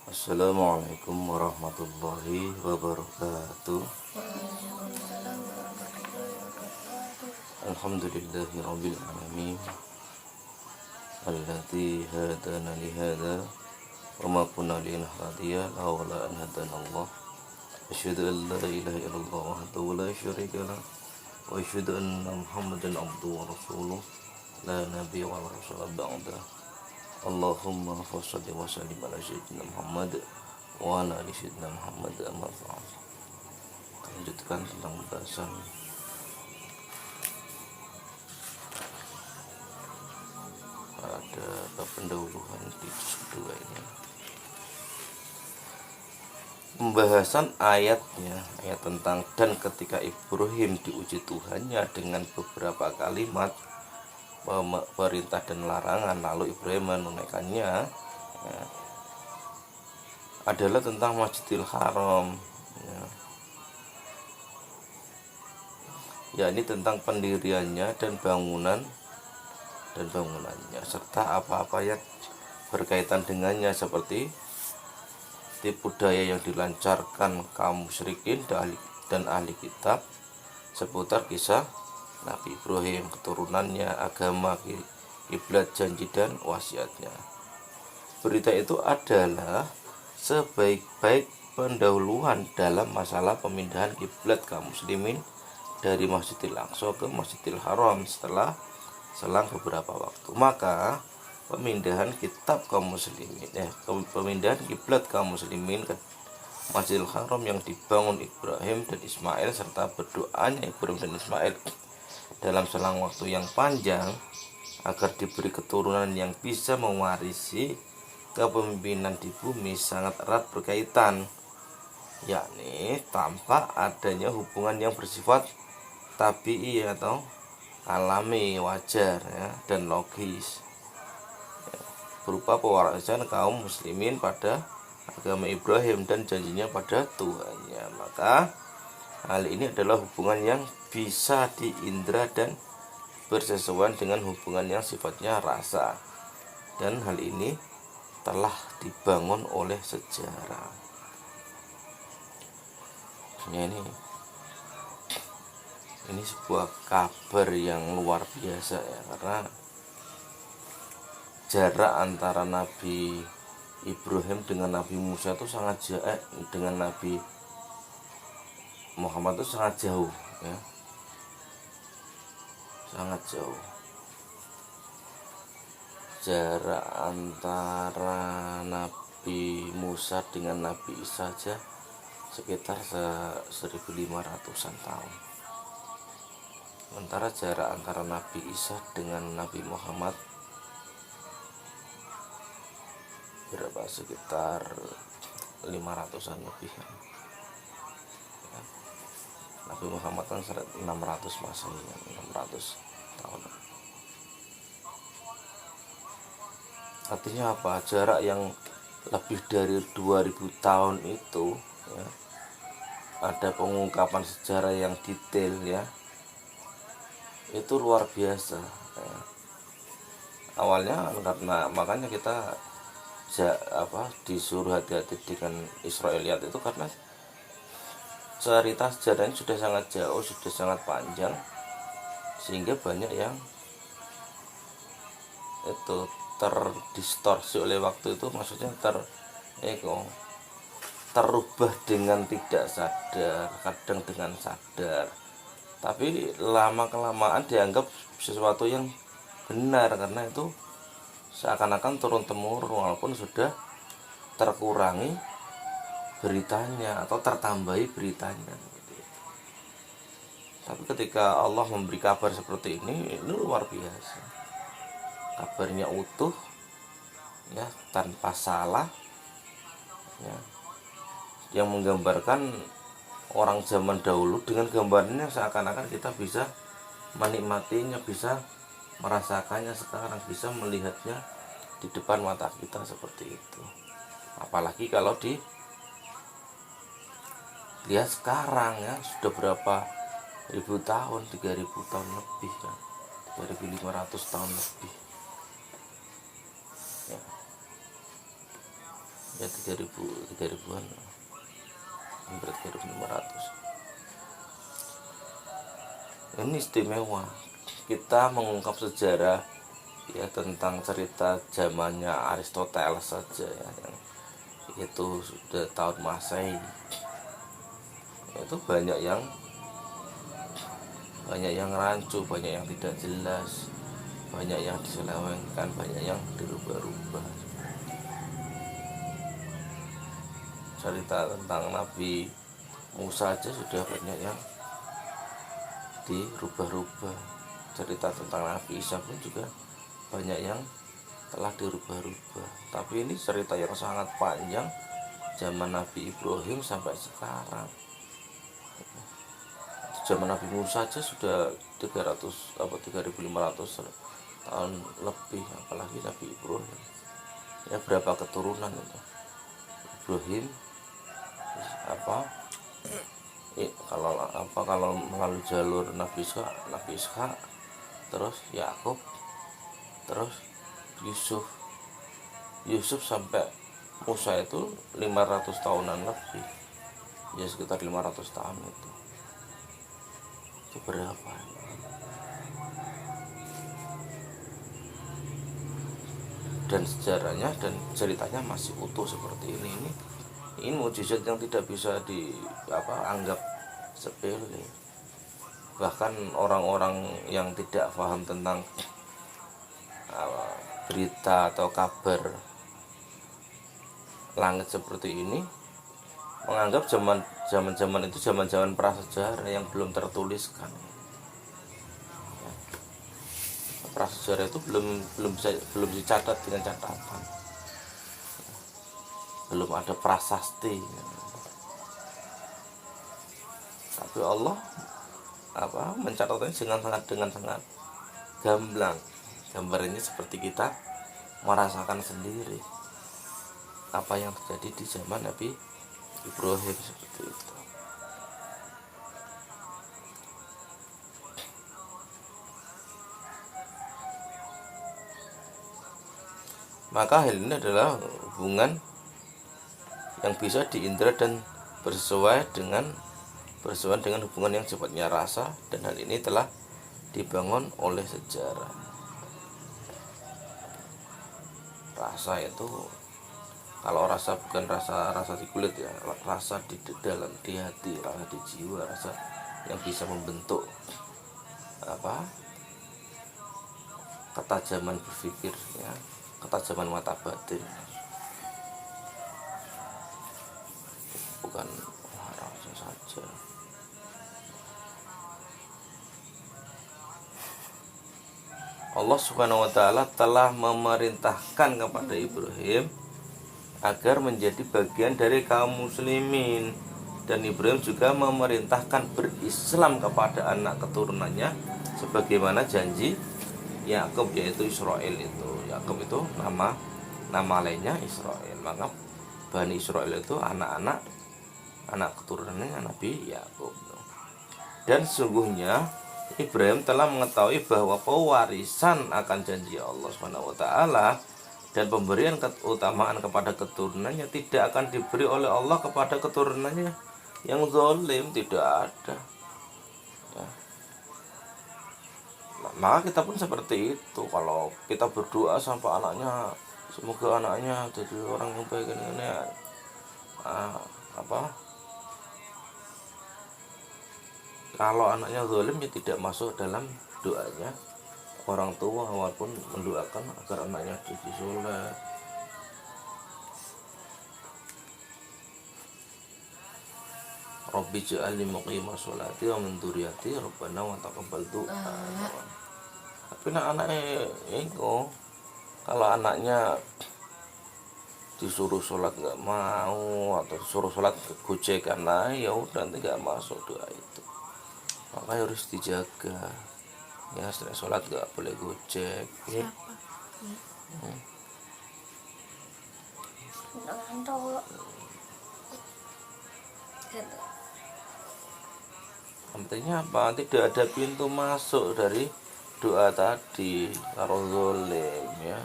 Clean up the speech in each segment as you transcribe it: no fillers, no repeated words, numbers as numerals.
Assalamualaikum warahmatullahi wabarakatuh. Alhamdulillahi rabbil alamin alladzi hadana li hadza wa ma kunna linahtadiya laula an hadana Allah. Asyhadu an la ilaha illallah wahdahu la syarika lah wa asyhadu anna Muhammadan abduhu wa rasuluh la nabiyya wa rasul ba'da. Allahumma shalli wa sallim ala sayyidina Muhammad wa ala ali sayyidina Muhammad amma ba'd. Lanjutkan tentang pembahasan pada bab pendahuluan di juz kedua ini. Pembahasan ayatnya, ayat tentang dan ketika Ibrahim diuji Tuhannya dengan beberapa kalimat perintah dan larangan, lalu Ibrahim menunaikannya, ya, adalah tentang Masjidil Haram, ya ini tentang pendiriannya dan bangunannya serta apa-apa yang berkaitan dengannya, seperti tipu daya yang dilancarkan kaum musyrikin dan ahli kitab seputar kisah Nabi Ibrahim, keturunannya, agama, kiblat, janji dan wasiatnya. Berita itu adalah sebaik-baik pendahuluan dalam masalah pemindahan kiblat kaum muslimin dari Masjidil Aqsa ke Masjidil Haram setelah selang beberapa waktu. Maka pemindahan kitab kaum muslimin, pemindahan kiblat kaum muslimin ke Masjidil Haram yang dibangun Ibrahim dan Ismail serta berdoanya Ibrahim dan Ismail dalam selang waktu yang panjang agar diberi keturunan yang bisa mewarisi kepemimpinan di bumi sangat erat berkaitan, yakni tanpa adanya hubungan yang bersifat tabi'i atau alami, wajar, ya, dan logis, ya, berupa pewarisan kaum muslimin pada agama Ibrahim dan janjinya pada Tuhannya. Maka hal ini adalah hubungan yang bisa diindra dan bersesuaian dengan hubungan yang sifatnya rasa, dan hal ini telah dibangun oleh sejarah. Ini sebuah kabar yang luar biasa, ya, karena jarak antara Nabi Ibrahim dengan Nabi Musa itu dengan Nabi Muhammad itu sangat jauh, ya, sangat jauh. Jarak antara Nabi Musa dengan Nabi Isa saja sekitar 1500-an tahun. Sementara jarak antara Nabi Isa dengan Nabi Muhammad berapa? Sekitar 500-an lebih. Nabi Muhammad kan 600 Masehi, 600 tahun. Artinya apa? Jarak yang lebih dari 2000 tahun itu, ya, ada pengungkapan sejarah yang detail, ya, itu luar biasa, ya. Awalnya karena makanya kita disuruh hati-hati dengan Israiliyat itu karena cerita sejarahnya sudah sangat jauh, sudah sangat panjang, sehingga banyak yang itu terdistorsi oleh waktu itu, maksudnya terubah dengan tidak sadar, kadang dengan sadar, tapi lama kelamaan dianggap sesuatu yang benar karena itu seakan-akan turun temurun walaupun sudah terkurangi beritanya atau tertambahi beritanya. Tapi ketika Allah memberi kabar seperti ini luar biasa. Kabarnya utuh, ya, tanpa salah, ya, yang menggambarkan orang zaman dahulu dengan gambarnya seakan-akan kita bisa menikmatinya, bisa merasakannya sekarang, bisa melihatnya di depan mata kita seperti itu. Apalagi kalau lihat sekarang, ya, sudah berapa ribu tahun, 3000 tahun lebih, ya, 3500 tahun lebih, ya. ya 3000-an, hampir 3500. Ini istimewa kita mengungkap sejarah ya, tentang cerita zamannya Aristoteles saja ya, yang itu sudah tahun Masehi. Itu banyak yang rancu, banyak yang tidak jelas, banyak yang diselewengkan, banyak yang dirubah-rubah. Cerita tentang Nabi Musa aja sudah banyak yang dirubah-rubah. Cerita tentang Nabi Isa pun juga banyak yang telah dirubah-rubah. Tapi ini cerita yang sangat panjang, zaman Nabi Ibrahim sampai sekarang. Zaman Nabi Musa aja sudah 3500 tahun lebih, apalagi Nabi Ibrahim. Ya berapa keturunan itu? Ibrahim kalau melalui jalur Nabi Ishak, terus Yakub, terus Yusuf sampai Musa itu 500 tahunan lebih, ya sekitar 500 tahun itu berapa? Dan sejarahnya dan ceritanya masih utuh seperti ini mukjizat yang tidak bisa anggap sepele. Bahkan orang-orang yang tidak paham tentang berita atau kabar langit seperti ini menganggap zaman itu zaman prasejarah yang belum tertuliskan. Prasejarah itu belum dicatat dengan catatan, belum ada prasasti. Tapi Allah mencatatnya dengan sangat gamblang. Gambarnya seperti kita merasakan sendiri apa yang terjadi di zaman Nabi Ibrahim seperti itu. Maka hal ini adalah hubungan yang bisa diindra dan bersesuaian dengan hubungan yang sifatnya rasa, dan hal ini telah dibangun oleh sejarah. Rasa itu, kalau rasa bukan rasa di kulit ya, rasa di dalam, di hati, rasa di jiwa, rasa yang bisa membentuk ketajaman berpikir ya, ketajaman mata batin, bukan rasa saja. Allah Subhanahu wa Ta'ala telah memerintahkan kepada Ibrahim agar menjadi bagian dari kaum muslimin, dan Ibrahim juga memerintahkan berislam kepada anak keturunannya sebagaimana janji Yakub, yaitu Israel itu. Yakub itu nama lainnya Israel. Maka Bani Israel itu anak keturunannya Nabi Yakub. Dan sesungguhnya Ibrahim telah mengetahui bahwa pewarisan akan janji Allah Subhanahu wa Ta'ala dan pemberian keutamaan kepada keturunannya tidak akan diberi oleh Allah kepada keturunannya yang zalim, tidak ada ya. Maka kita pun seperti itu. Kalau kita berdoa sampai anaknya, semoga anaknya jadi orang yang baik ini kalau anaknya zalim ya tidak masuk dalam doanya orang tua, walaupun mendoakan agar anaknya jadi soleh. Rabbi ja'alni muqima sholati wa min dzurriyyati rabbana wa taqabbal du'a. Tapi anaknya itu, kalau anaknya disuruh sholat nggak mau, atau disuruh sholat gojekan, nah ya udah nanti nggak masuk doa itu. Maka harus dijaga ya, setelah sholat nggak boleh gojek ya. Artinya apa? Tidak ada pintu masuk dari doa tadi kalau zalim ya.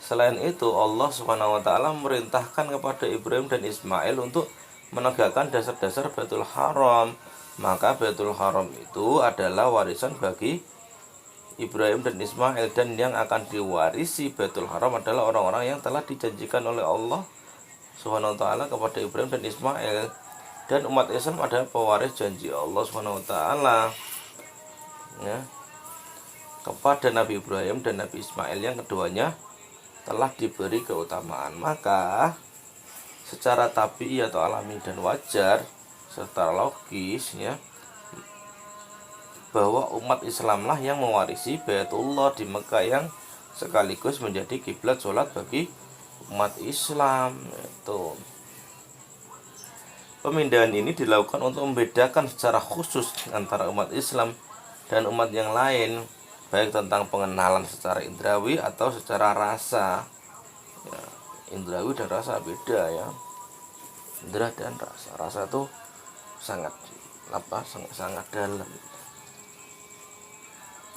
Selain itu, Allah Subhanahu wa taala memerintahkan kepada Ibrahim dan Ismail untuk menegakkan dasar-dasar Baitul Haram. Maka Baitul Haram itu adalah warisan bagi Ibrahim dan Ismail, dan yang akan diwarisi Baitul Haram adalah orang-orang yang telah dijanjikan oleh Allah Subhanahu wa taala kepada Ibrahim dan Ismail. Dan umat Islam adalah pewaris janji Allah Subhanahu wa taala, ya, kepada Nabi Ibrahim dan Nabi Ismail yang keduanya telah diberi keutamaan. Maka secara tabii atau alami dan wajar serta logis, ya, bahwa umat Islamlah yang mewarisi Baitullah di Mekah yang sekaligus menjadi kiblat sholat bagi umat Islam. Itu pemindahan ini dilakukan untuk membedakan secara khusus antara umat Islam dan umat yang lain, baik tentang pengenalan secara indrawi atau secara rasa, ya, indrawi dan rasa beda, ya, indra dan rasa itu sangat sangat dalam.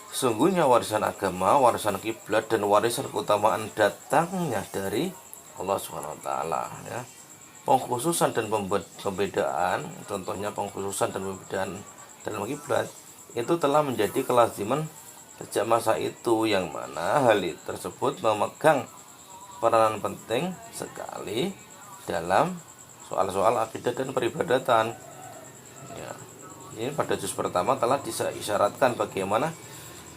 Sungguhnya warisan agama, warisan kiblat, dan warisan keutamaan datangnya dari Allah Subhanahu wa taala, ya. Pengkhususan dan pembedaan, contohnya pengkhususan dan pembedaan dalam kiblat itu telah menjadi kelaziman sejak masa itu, yang mana hal tersebut memegang peranan penting sekali dalam soal-soal akidah dan peribadatan. Ya, ini pada juz pertama telah disyaratkan bagaimana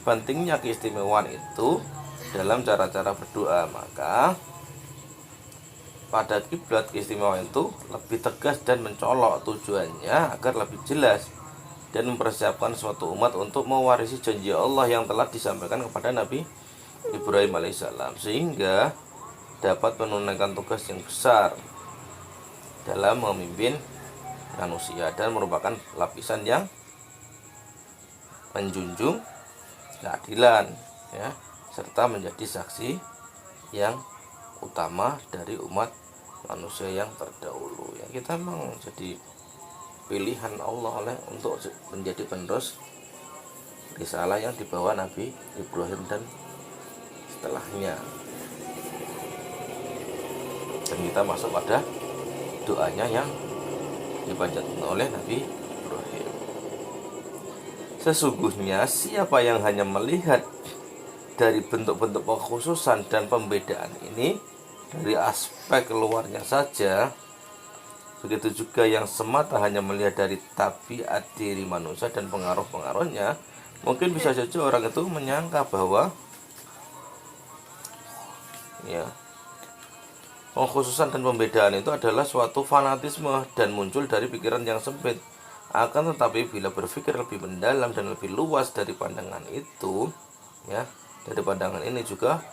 pentingnya keistimewaan itu dalam cara-cara berdoa. Maka pada kiblat keistimewaan itu lebih tegas dan mencolok, tujuannya agar lebih jelas dan mempersiapkan suatu umat untuk mewarisi janji Allah yang telah disampaikan kepada Nabi Ibrahim alaihissalam, sehingga dapat menunaikan tugas yang besar dalam memimpin manusia dan merupakan lapisan yang menjunjung keadilan, ya, serta menjadi saksi yang utama dari umat manusia yang terdahulu. Ya, kita memang jadi pilihan Allah untuk menjadi penerus risalah yang dibawa Nabi Ibrahim dan setelahnya. Dan kita masuk pada doanya yang dipanjatkan oleh Nabi Ibrahim. Sesungguhnya siapa yang hanya melihat dari bentuk-bentuk pengkhususan dan pembedaan ini dari aspek luarnya saja, begitu juga yang semata hanya melihat dari tabiat diri manusia dan pengaruh-pengaruhnya, mungkin bisa saja orang itu menyangka bahwa, ya, pengkhususan dan pembedaan itu adalah suatu fanatisme dan muncul dari pikiran yang sempit. Akan tetapi bila berpikir lebih mendalam dan lebih luas dari pandangan itu, ya, dari pandangan ini juga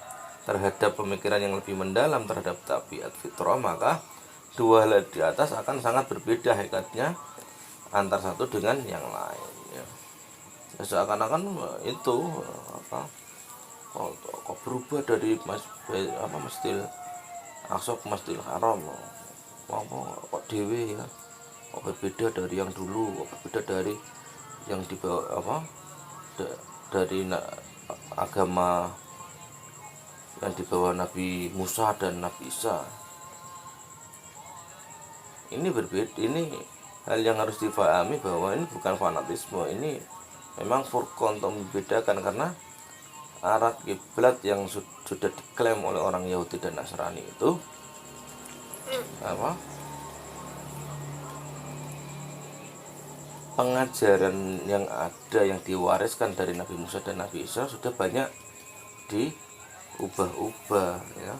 terhadap pemikiran yang lebih mendalam terhadap tabiat fitrah, maka dua hal di atas akan sangat berbeda hakikatnya antar satu dengan yang lain, ya. Seakan-akan itu kok berubah dari Masjidil Aqsa ke Masjidil Haram, kok dewe, ya, kok berbeda dari yang dulu, kok berbeda dari yang dibawa dari agama yang dibawa Nabi Musa dan Nabi Isa. Ini berbeda, ini hal yang harus difahami bahwa ini bukan fanatisme, ini memang furqan untuk membedakan, karena arah kiblat yang sudah diklaim oleh orang Yahudi dan Nasrani itu pengajaran yang ada yang diwariskan dari Nabi Musa dan Nabi Isa sudah banyak diubah-ubah, ya.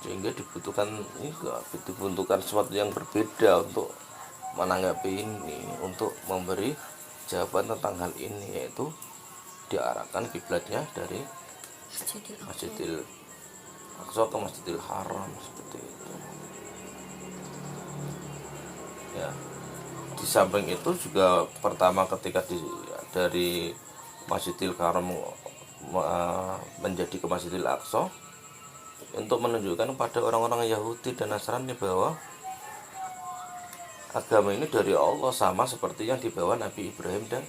Sehingga dibutuhkan sesuatu yang berbeda untuk menanggapi ini, untuk memberi jawaban tentang hal ini, yaitu diarahkan kiblatnya dari Masjidil Aqsa ke Masjidil Haram, seperti itu, ya. Di samping itu juga pertama ketika dari Masjidil Haram menjadi ke Masjidil Aqsa, untuk menunjukkan pada orang-orang Yahudi dan Nasrani bahwa agama ini dari Allah, sama seperti yang dibawa Nabi Ibrahim dan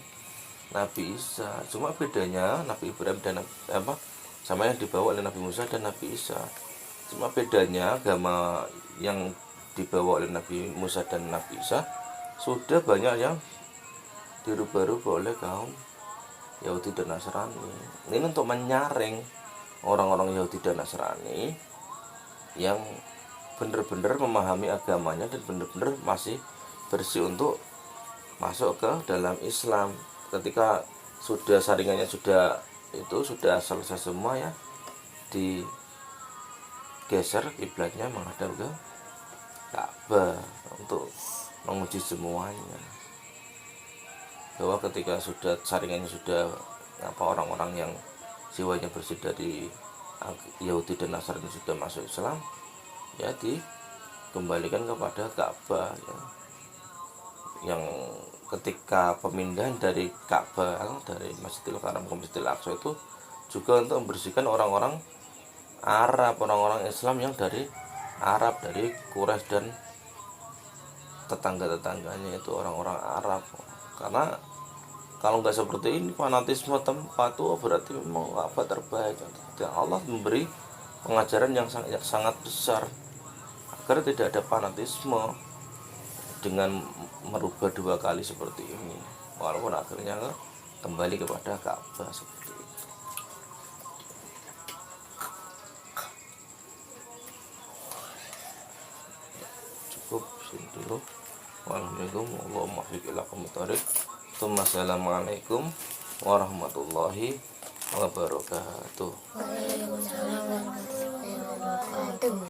Nabi Isa. Cuma bedanya Nabi Ibrahim dan sama yang dibawa oleh Nabi Musa dan Nabi Isa. Cuma bedanya agama yang dibawa oleh Nabi Musa dan Nabi Isa sudah banyak yang dirubah-rubah oleh kaum Yahudi dan Nasrani. Ini untuk menyaring orang-orang Yahudi dan Nasrani yang benar-benar memahami agamanya dan benar-benar masih bersih untuk masuk ke dalam Islam. Ketika sudah saringannya sudah selesai semua ya, digeser kiblatnya menghadap ke Ka'bah untuk menguji semuanya, bahwa ketika sudah saringannya sudah orang-orang yang jiwanya bersih dari Yahudi dan Nasrani sudah masuk Islam, ya dikembalikan kepada Ka'bah ya. Yang ketika pemindahan dari Ka'bah, dari Masjidil Haram ke Masjidil Aqsa itu juga untuk membersihkan orang-orang Arab, orang-orang Islam yang dari Arab, dari Quraisy dan tetangga-tetangganya itu orang-orang Arab. Karena kalau nggak seperti ini, fanatisme tempat itu berarti memang apa terbaik. Dan Allah memberi pengajaran yang sangat besar agar tidak ada fanatisme dengan merubah 2 kali seperti ini, walaupun akhirnya kembali kepada Ka'bah seperti itu. Cukup sini dulu. Wassalamualaikum warahmatullahi wabarakatuh. Waalaikumsalam warahmatullahi wabarakatuh.